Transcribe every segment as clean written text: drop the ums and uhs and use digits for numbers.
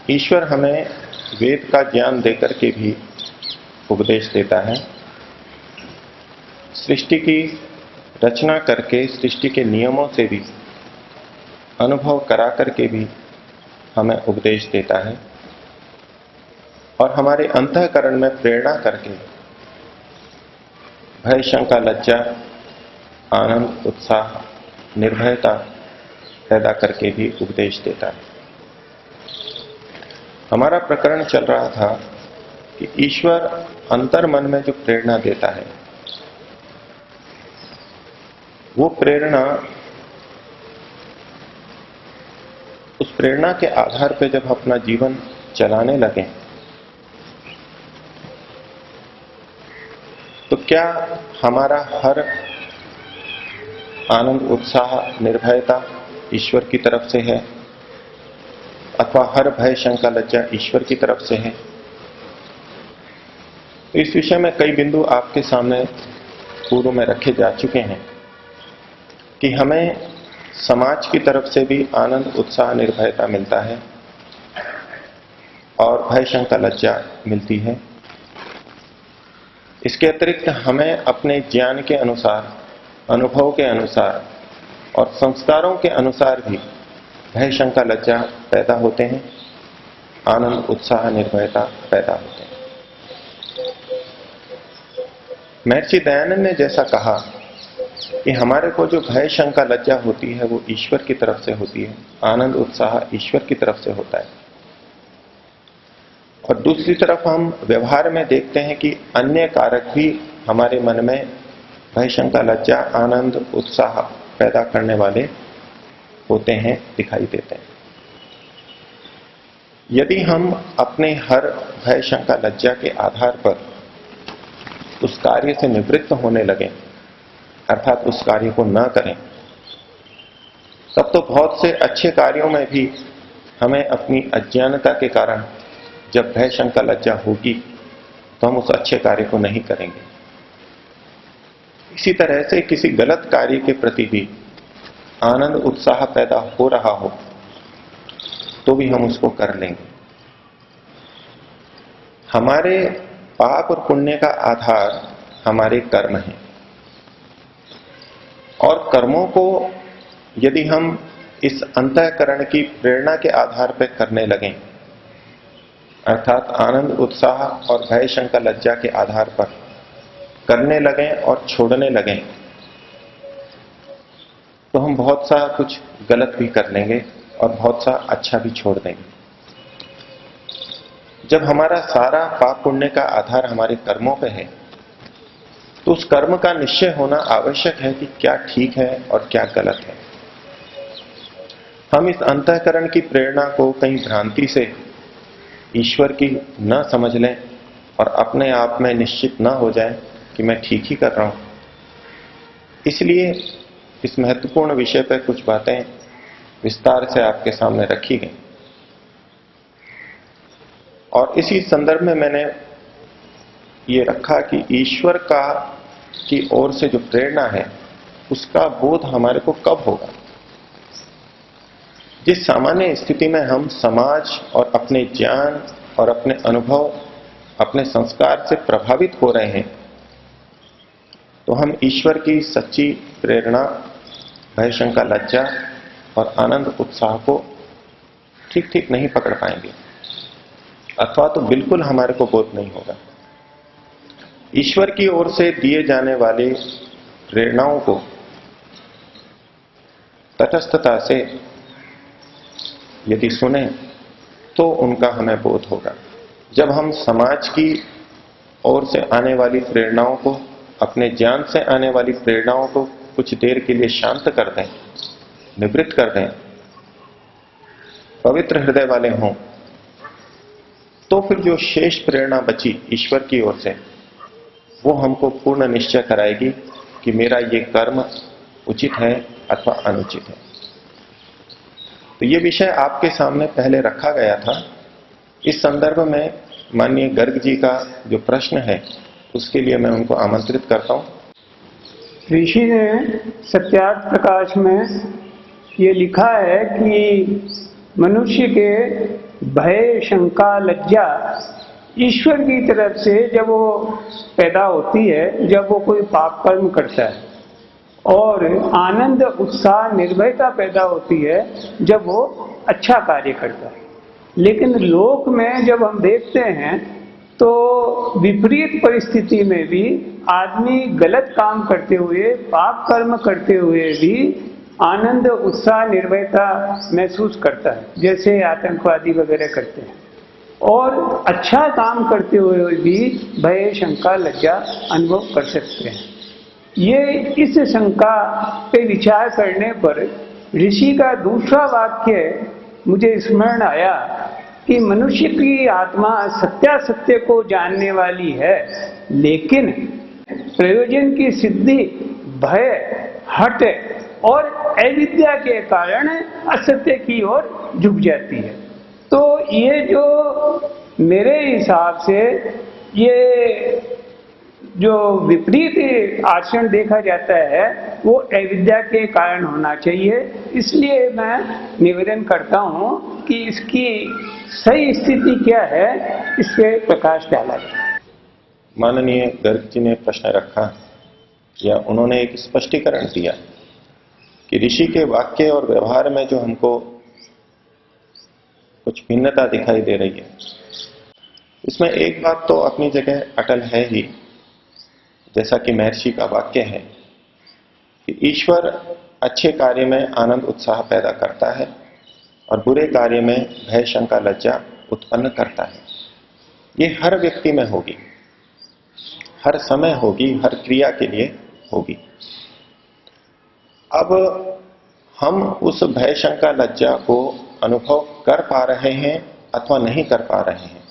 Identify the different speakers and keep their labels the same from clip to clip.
Speaker 1: ईश्वर हमें वेद का ज्ञान देकर के भी उपदेश देता है। सृष्टि की रचना करके सृष्टि के नियमों से भी अनुभव करा करके भी हमें उपदेश देता है और हमारे अंतःकरण में प्रेरणा करके भय, शंका, लज्जा, आनंद, उत्साह, निर्भयता पैदा करके भी उपदेश देता है। हमारा प्रकरण चल रहा था कि ईश्वर अंतर मन में जो प्रेरणा देता है, वो प्रेरणा, उस प्रेरणा के आधार पर जब अपना जीवन चलाने लगे तो क्या हमारा हर आनंद, उत्साह, निर्भयता ईश्वर की तरफ से है अथवा हर भय, शंका, लज्जा ईश्वर की तरफ से है? तो इस विषय में कई बिंदु आपके सामने पूर्व में रखे जा चुके हैं कि हमें समाज की तरफ से भी आनंद, उत्साह, निर्भयता मिलता है और भय, शंका, लज्जा मिलती है। इसके अतिरिक्त हमें अपने ज्ञान के अनुसार, अनुभव के अनुसार और संस्कारों के अनुसार भी भय, शंका, लज्जा पैदा होते हैं, आनंद, उत्साह, निर्भयता पैदा होते हैं। महर्षि दयानंद ने जैसा कहा कि हमारे को जो भय, शंका, लज्जा होती है वो ईश्वर की तरफ से होती है, आनंद, उत्साह ईश्वर की तरफ से होता है। और दूसरी तरफ हम व्यवहार में देखते हैं कि अन्य कारक भी हमारे मन में भय, शंका, लज्जा, आनंद, उत्साह पैदा करने वाले होते हैं, दिखाई देते हैं। यदि हम अपने हर भय, शंका, लज्जा के आधार पर उस कार्य से निवृत्त होने लगे, अर्थात उस कार्य को न करें, तब तो बहुत से अच्छे कार्यों में भी हमें अपनी अज्ञानता के कारण जब भय, शंका, लज्जा होगी तो हम उस अच्छे कार्य को नहीं करेंगे। इसी तरह से किसी गलत कार्य के प्रति भी आनंद, उत्साह पैदा हो रहा हो तो भी हम उसको कर लेंगे। हमारे पाप और पुण्य का आधार हमारे कर्म हैं और कर्मों को यदि हम इस अंतःकरण की प्रेरणा के आधार पर करने लगें, अर्थात आनंद, उत्साह और भय, शंका, लज्जा के आधार पर करने लगें और छोड़ने लगें, तो हम बहुत सा कुछ गलत भी कर लेंगे और बहुत सा अच्छा भी छोड़ देंगे। जब हमारा सारा पाप पुण्य का आधार हमारे कर्मों पे है तो उस कर्म का निश्चय होना आवश्यक है कि क्या ठीक है और क्या गलत है। हम इस अंतःकरण की प्रेरणा को कहीं भ्रांति से ईश्वर की न समझ लें और अपने आप में निश्चित न हो जाए कि मैं ठीक ही कर रहा हूं। इसलिए इस महत्वपूर्ण विषय पर कुछ बातें विस्तार से आपके सामने रखी गई और इसी संदर्भ में मैंने ये रखा कि ईश्वर की ओर से जो प्रेरणा है उसका बोध हमारे को कब होगा। जिस सामान्य स्थिति में हम समाज और अपने ज्ञान और अपने अनुभव, अपने संस्कार से प्रभावित हो रहे हैं, तो हम ईश्वर की सच्ची प्रेरणा, भय, शंका, लज्जा और आनंद, उत्साह को ठीक ठीक नहीं पकड़ पाएंगे अथवा तो बिल्कुल हमारे को बोध नहीं होगा। ईश्वर की ओर से दिए जाने वाले प्रेरणाओं को तटस्थता से यदि सुने तो उनका हमें बोध होगा। जब हम समाज की ओर से आने वाली प्रेरणाओं को, अपने ज्ञान से आने वाली प्रेरणाओं को कुछ देर के लिए शांत कर दें, निवृत्त कर दें, पवित्र हृदय वाले हों, तो फिर जो शेष प्रेरणा बची ईश्वर की ओर से, वो हमको पूर्ण निश्चय कराएगी कि मेरा ये कर्म उचित है अथवा अनुचित है। तो ये विषय आपके सामने पहले रखा गया था। इस संदर्भ में माननीय गर्ग जी का जो प्रश्न है उसके लिए मैं उनको आमंत्रित करता हूं।
Speaker 2: ऋषि ने सत्यार्थ प्रकाश में ये लिखा है कि मनुष्य के भय, शंका, लज्जा ईश्वर की तरफ से जब वो पैदा होती है, जब वो कोई पाप कर्म करता है, और आनंद, उत्साह, निर्भयता पैदा होती है जब वो अच्छा कार्य करता है। लेकिन लोक में जब हम देखते हैं तो विपरीत परिस्थिति में भी आदमी गलत काम करते हुए, पाप कर्म करते हुए भी आनंद, उत्साह, निर्भयता महसूस करता है, जैसे आतंकवादी वगैरह करते हैं, और अच्छा काम करते हुए भी भय, शंका, लज्जा अनुभव कर सकते हैं। ये इस शंका पे विचार करने पर ऋषि का दूसरा वाक्य मुझे स्मरण आया कि मनुष्य की आत्मा सत्यासत्य को जानने वाली है, लेकिन प्रयोजन की सिद्धि भय, हठ और अविद्या के कारण असत्य की ओर झुक जाती है। तो ये जो मेरे हिसाब से ये जो विपरीत आचरण देखा जाता है वो अविद्या के कारण होना चाहिए। इसलिए मैं निवेदन करता हूँ कि इसकी सही स्थिति क्या है, इस पे प्रकाश डाला जाए।
Speaker 1: माननीय गर्ग जी ने प्रश्न रखा या उन्होंने एक स्पष्टीकरण दिया कि ऋषि के वाक्य और व्यवहार में जो हमको कुछ भिन्नता दिखाई दे रही है, इसमें एक बात तो अपनी जगह अटल है ही, जैसा कि महर्षि का वाक्य है कि ईश्वर अच्छे कार्य में आनंद, उत्साह पैदा करता है और बुरे कार्य में भय, शंका, लज्जा उत्पन्न करता है। ये हर व्यक्ति में होगी, हर समय होगी, हर क्रिया के लिए होगी। अब हम उस भय, शंका, लज्जा को अनुभव कर पा रहे हैं अथवा नहीं कर पा रहे हैं।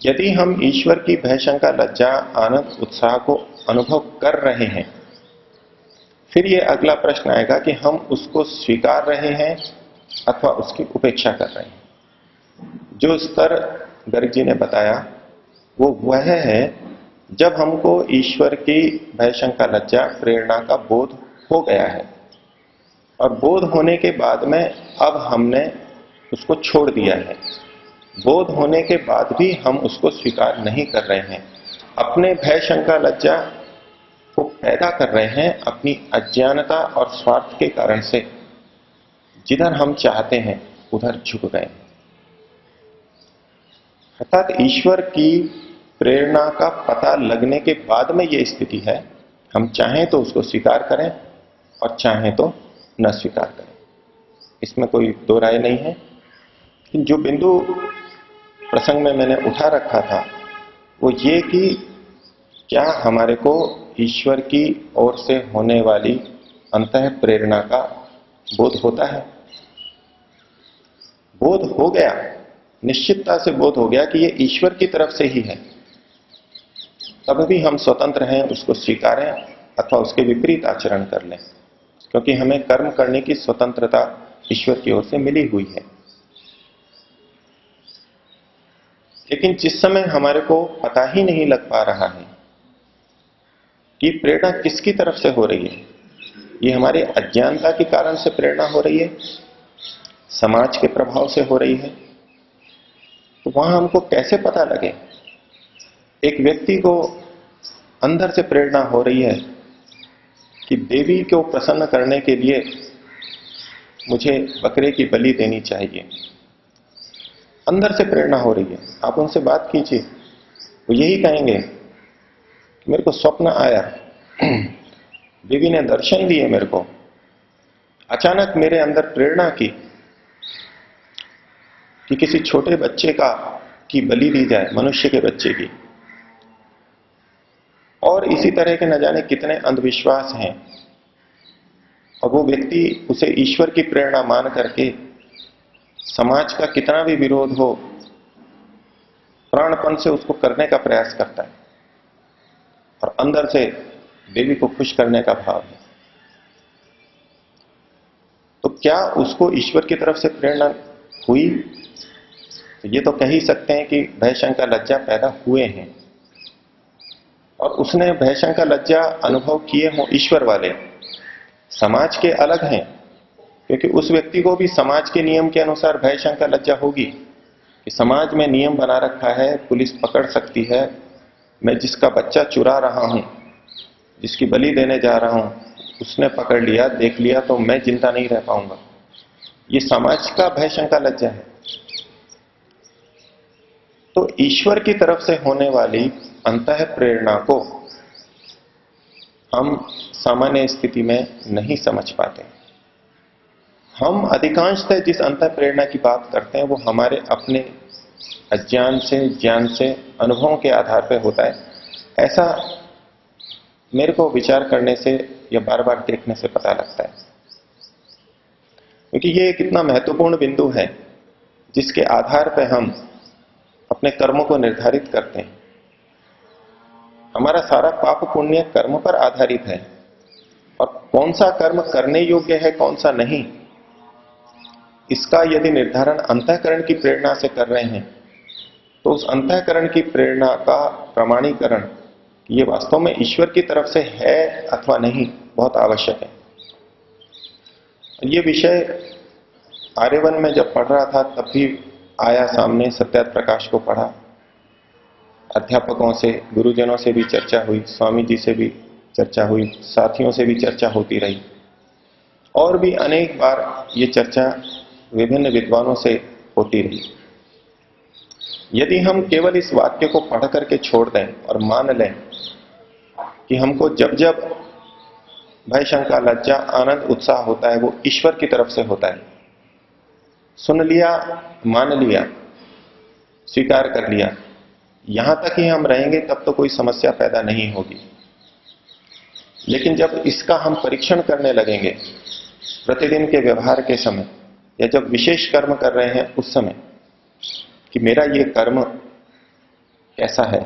Speaker 1: यदि हम ईश्वर की भय, शंका, लज्जा, आनंद, उत्साह को अनुभव कर रहे हैं, फिर ये अगला प्रश्न आएगा कि हम उसको स्वीकार रहे हैं अथवा उसकी उपेक्षा कर रहे हैं। जो स्तर गर्ग जी ने बताया वो वह है जब हमको ईश्वर की भय, शंका, लज्जा, प्रेरणा का बोध हो गया है, और बोध होने के बाद में अब हमने उसको छोड़ दिया है। बोध होने के बाद भी हम उसको स्वीकार नहीं कर रहे हैं, अपने भय, शंका, लज्जा को पैदा कर रहे हैं अपनी अज्ञानता और स्वार्थ के कारण से। जिधर हम चाहते हैं उधर झुक गए। अर्थात ईश्वर की प्रेरणा का पता लगने के बाद में यह स्थिति है, हम चाहें तो उसको स्वीकार करें और चाहें तो न स्वीकार करें, इसमें कोई दो राय नहीं है। जो बिंदु प्रसंग में मैंने उठा रखा था वो ये कि क्या हमारे को ईश्वर की ओर से होने वाली अंतः प्रेरणा का बोध होता है। बोध हो गया, निश्चितता से बोध हो गया कि ये ईश्वर की तरफ से ही है, तब भी हम स्वतंत्र हैं उसको स्वीकारें अथवा उसके विपरीत आचरण कर लें, क्योंकि हमें कर्म करने की स्वतंत्रता ईश्वर की ओर से मिली हुई है। लेकिन जिस समय हमारे को पता ही नहीं लग पा रहा है कि प्रेरणा किसकी तरफ से हो रही है, ये हमारे अज्ञानता के कारण से प्रेरणा हो रही है, समाज के प्रभाव से हो रही है, तो वहां हमको कैसे पता लगे। एक व्यक्ति को अंदर से प्रेरणा हो रही है कि देवी को प्रसन्न करने के लिए मुझे बकरे की बलि देनी चाहिए, अंदर से प्रेरणा हो रही है। आप उनसे बात कीजिए, वो यही कहेंगे कि मेरे को स्वप्न आया, देवी ने दर्शन दिए मेरे को, अचानक मेरे अंदर प्रेरणा की कि किसी छोटे बच्चे की बलि दी जाए, मनुष्य के बच्चे की। और इसी तरह के न जाने कितने अंधविश्वास हैं, और वो व्यक्ति उसे ईश्वर की प्रेरणा मान करके समाज का कितना भी विरोध हो, प्राणपण से उसको करने का प्रयास करता है, और अंदर से देवी को खुश करने का भाव है। तो क्या उसको ईश्वर की तरफ से प्रेरणा हुई? तो ये तो कह ही सकते हैं कि भय, शंका, लज्जा पैदा हुए हैं, और उसने भय, शंका, लज्जा अनुभव किए हों ईश्वर वाले, समाज के अलग हैं, क्योंकि उस व्यक्ति को भी समाज के नियम के अनुसार भय शंका लज्जा होगी कि समाज में नियम बना रखा है, पुलिस पकड़ सकती है, मैं जिसका बच्चा चुरा रहा हूं, जिसकी बलि देने जा रहा हूं, उसने पकड़ लिया, देख लिया तो मैं जिंदा नहीं रह पाऊंगा। ये समाज का भय शंका लज्जा है। तो ईश्वर की तरफ से होने वाली अंतः प्रेरणा को हम सामान्य स्थिति में नहीं समझ पाते। हम अधिकांशतः जिस अंतः प्रेरणा की बात करते हैं वो हमारे अपने अज्ञान से, ज्ञान से, अनुभवों के आधार पर होता है। ऐसा मेरे को विचार करने से या बार बार देखने से पता लगता है, क्योंकि ये एक इतना महत्वपूर्ण बिंदु है जिसके आधार पर हम अपने कर्मों को निर्धारित करते हैं। हमारा सारा पाप पुण्य कर्म पर आधारित है, और कौन सा कर्म करने योग्य है, कौन सा नहीं, इसका यदि निर्धारण अंतःकरण की प्रेरणा से कर रहे हैं तो उस अंतःकरण की प्रेरणा का प्रमाणीकरण ये वास्तव में ईश्वर की तरफ से है अथवा नहीं बहुत आवश्यक है। ये विषय आर्यवन में जब पढ़ रहा था तब भी आया सामने, सत्यार्थ प्रकाश को पढ़ा, अध्यापकों से, गुरुजनों से भी चर्चा हुई, स्वामी जी से भी चर्चा हुई, साथियों से भी चर्चा होती रही, और भी अनेक बार ये चर्चा विभिन्न विद्वानों से होती रही। यदि हम केवल इस वाक्य को पढ़ करके छोड़ दें और मान लें कि हमको जब जब भय शंका लज्जा आनंद उत्साह होता है वो ईश्वर की तरफ से होता है, सुन लिया, मान लिया, स्वीकार कर लिया, यहां तक ही हम रहेंगे तब तो कोई समस्या पैदा नहीं होगी। लेकिन जब इसका हम परीक्षण करने लगेंगे प्रतिदिन के व्यवहार के समय, या जब विशेष कर्म कर रहे हैं उस समय, कि मेरा ये कर्म कैसा है,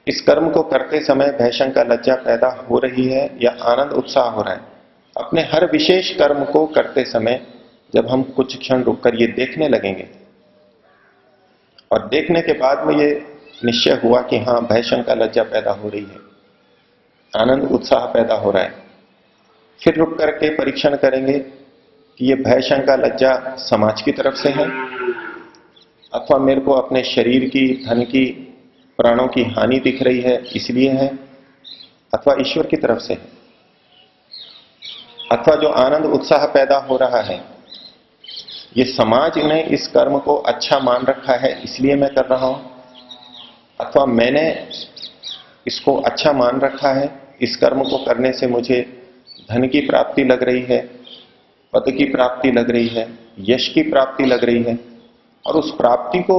Speaker 1: इस कर्म को करते समय भय शंका लज्जा पैदा हो रही है या आनंद उत्साह हो रहा है, अपने हर विशेष कर्म को करते समय जब हम कुछ क्षण रुककर ये देखने लगेंगे और देखने के बाद में ये निश्चय हुआ कि हां भय शंका लज्जा पैदा हो रही है, आनंद उत्साह पैदा हो रहा है, फिर रुक करके परीक्षण करेंगे कि ये भय शंका लज्जा समाज की तरफ से है अथवा मेरे को अपने शरीर की, धन की, प्राणों की हानि दिख रही है इसलिए है, अथवा ईश्वर की तरफ से है, अथवा जो आनंद उत्साह पैदा हो रहा है ये समाज ने इस कर्म को अच्छा मान रखा है इसलिए मैं कर रहा हूं, अथवा मैंने इसको अच्छा मान रखा है, इस कर्म को करने से मुझे धन की प्राप्ति लग रही है, पद की प्राप्ति लग रही है, यश की प्राप्ति लग रही है, और उस प्राप्ति को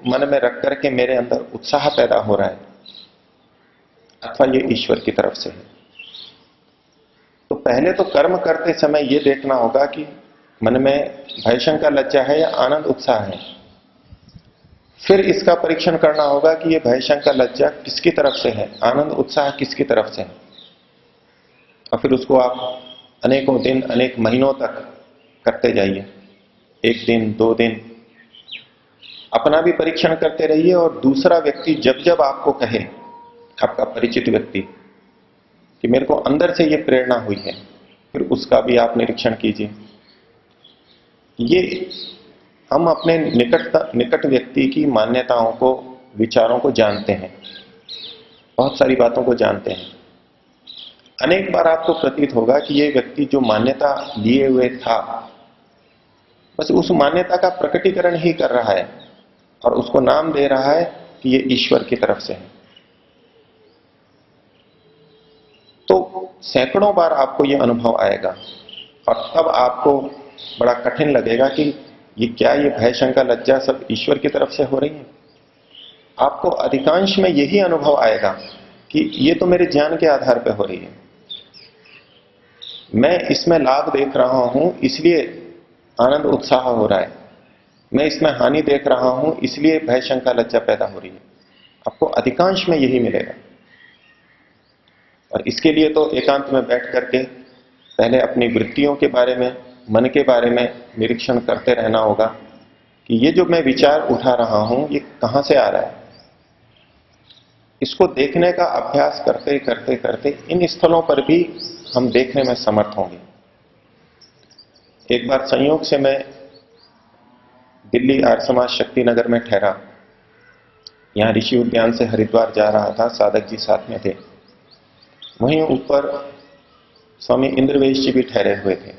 Speaker 1: मन में रख करके मेरे अंदर उत्साह पैदा हो रहा है, अथवा ये ईश्वर की तरफ से है। तो पहले तो कर्म करते समय ये देखना होगा कि मन में भय शंका लज्जा है या आनंद उत्साह है। फिर इसका परीक्षण करना होगा कि ये भय शंका लज्जा किसकी तरफ से है, आनंद उत्साह किसकी तरफ से है, और फिर उसको आप अनेकों दिन, अनेक महीनों तक करते जाइए, एक दिन, 2 दिन, अपना भी परीक्षण करते रहिए, और दूसरा व्यक्ति जब जब आपको कहे, आपका परिचित व्यक्ति, कि मेरे को अंदर से ये प्रेरणा हुई है, फिर उसका भी आप निरीक्षण कीजिए। ये हम अपने निकट व्यक्ति की मान्यताओं को, विचारों को जानते हैं, बहुत सारी बातों को जानते हैं। अनेक बार आपको प्रतीत होगा कि ये व्यक्ति जो मान्यता लिए हुए था बस उस मान्यता का प्रकटीकरण ही कर रहा है और उसको नाम दे रहा है कि ये ईश्वर की तरफ से है। तो सैकड़ों बार आपको ये अनुभव आएगा और तब आपको बड़ा कठिन लगेगा कि ये क्या, ये भय शंका लज्जा सब ईश्वर की तरफ से हो रही है। आपको अधिकांश में यही अनुभव आएगा कि ये तो मेरे ज्ञान के आधार पर हो रही है, मैं इसमें लाभ देख रहा हूं इसलिए आनंद उत्साह हो रहा है, मैं इसमें हानि देख रहा हूं इसलिए भय शंका लज्जा पैदा हो रही है। आपको अधिकांश में यही मिलेगा। और इसके लिए तो एकांत में बैठ करके पहले अपनी वृत्तियों के बारे में, मन के बारे में निरीक्षण करते रहना होगा कि ये जो मैं विचार उठा रहा हूं ये कहां से आ रहा है, इसको देखने का अभ्यास करते करते करते इन स्थलों पर भी हम देखने में समर्थ होंगे। एक बार संयोग से मैं दिल्ली आर्य समाज शक्ति नगर में ठहरा। यहां ऋषि उद्यान से हरिद्वार जा रहा था, साधक जी साथ में थे। वहीं ऊपर स्वामी इंद्रवेश जी भी ठहरे हुए थे।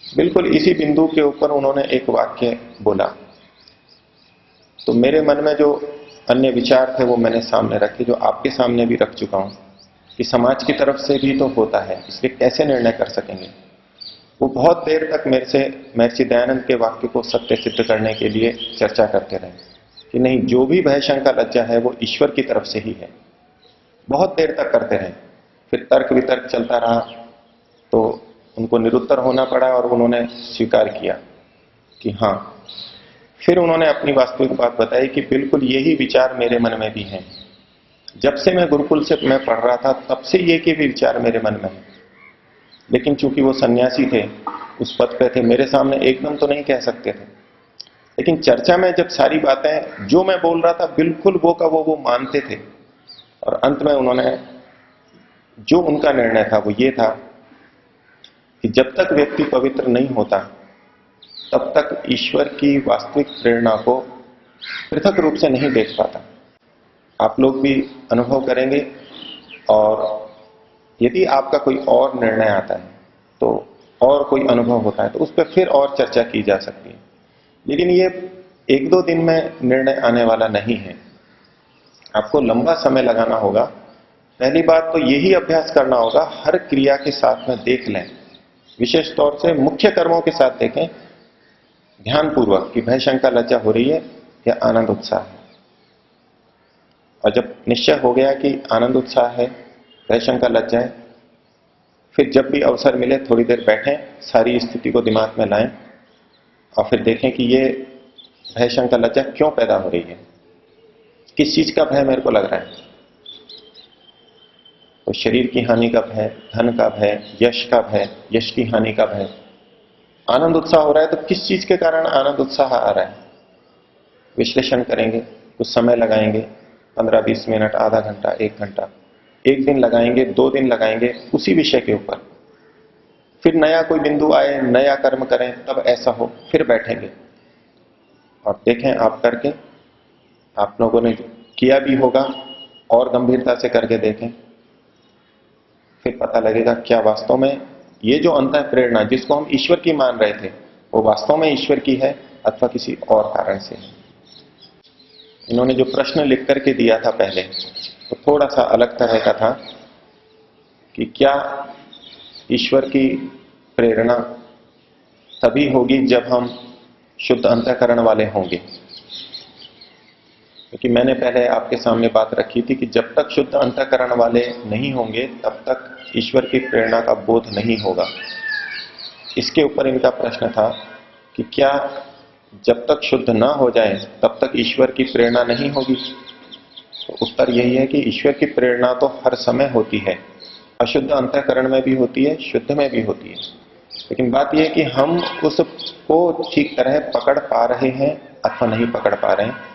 Speaker 1: बिल्कुल इसी बिंदु के ऊपर उन्होंने एक वाक्य बोला, तो मेरे मन में जो अन्य विचार थे वो मैंने सामने रखे, जो आपके सामने भी रख चुका हूं कि समाज की तरफ से भी तो होता है, इसलिए कैसे निर्णय कर सकेंगे। वो बहुत देर तक मेरे से महर्षि दयानंद के वाक्य को सत्य सिद्ध करने के लिए चर्चा करते रहे कि नहीं, जो भी भय शंका लज्जा है वो ईश्वर की तरफ से ही है। बहुत देर तक करते रहे। फिर तर्क वितर्क चलता रहा तो उनको निरुत्तर होना पड़ा और उन्होंने स्वीकार किया कि हाँ। फिर उन्होंने अपनी वास्तविक बात बताई कि बिल्कुल यही विचार मेरे मन में भी हैं। जब से मैं गुरुकुल से मैं पढ़ रहा था तब से ये कि भी विचार मेरे मन में है, लेकिन चूंकि वो सन्यासी थे, उस पद पे थे, मेरे सामने एकदम तो नहीं कह सकते थे। लेकिन चर्चा में जब सारी बातें जो मैं बोल रहा था बिल्कुल वो का वो मानते थे। और अंत में उन्होंने जो उनका निर्णय था वो ये था कि जब तक व्यक्ति पवित्र नहीं होता तब तक ईश्वर की वास्तविक प्रेरणा को पृथक रूप से नहीं देख पाता। आप लोग भी अनुभव करेंगे, और यदि आपका कोई और निर्णय आता है तो और कोई अनुभव होता है तो उस पर फिर और चर्चा की जा सकती है। लेकिन ये एक दो दिन में निर्णय आने वाला नहीं है, आपको लंबा समय लगाना होगा। पहली बात तो यही अभ्यास करना होगा, हर क्रिया के साथ में देख लें, विशेष तौर से मुख्य कर्मों के साथ देखें ध्यानपूर्वक कि भय शंका लज्जा हो रही है या आनंद उत्साह है। और जब निश्चय हो गया कि आनंद उत्साह है, भय शंका लज्जा है, फिर जब भी अवसर मिले थोड़ी देर बैठें, सारी स्थिति को दिमाग में लाएं और फिर देखें कि ये भय शंका लज्जा क्यों पैदा हो रही है, किस चीज का भय मेरे को लग रहा है। तो शरीर की हानि का भय, धन का भय, यश का भय, यश की हानि का भय। आनंद उत्साह हो रहा है तो किस चीज के कारण आनंद उत्साह आ रहा है, विश्लेषण करेंगे, कुछ समय लगाएंगे, 15-20 मिनट, आधा घंटा, 1 घंटा, 1 दिन लगाएंगे, 2 दिन लगाएंगे उसी विषय के ऊपर। फिर नया कोई बिंदु आए, नया कर्म करें, तब ऐसा हो, फिर बैठेंगे और देखें आप करके। आप लोगों ने किया भी होगा, और गंभीरता से करके देखें, फिर पता लगेगा क्या वास्तव में ये जो अंतः प्रेरणा जिसको हम ईश्वर की मान रहे थे वो वास्तव में ईश्वर की है अथवा किसी और कारण से है। इन्होंने जो प्रश्न लिख करके दिया था पहले तो थोड़ा सा अलग तरह का था कि क्या ईश्वर की प्रेरणा तभी होगी जब हम शुद्ध अंतःकरण वाले होंगे। क्योंकि मैंने पहले आपके सामने बात रखी थी कि जब तक शुद्ध अंतःकरण वाले नहीं होंगे तब तक ईश्वर की प्रेरणा का बोध नहीं होगा। इसके ऊपर इनका प्रश्न था कि क्या जब तक शुद्ध ना हो जाए तब तक ईश्वर की प्रेरणा नहीं होगी। तो उत्तर यही है कि ईश्वर की प्रेरणा तो हर समय होती है, अशुद्ध अंतःकरण में भी होती है, शुद्ध में भी होती है। लेकिन बात यह है कि हम उसको ठीक तरह पकड़ पा रहे हैं अथवा नहीं पकड़ पा रहे हैं।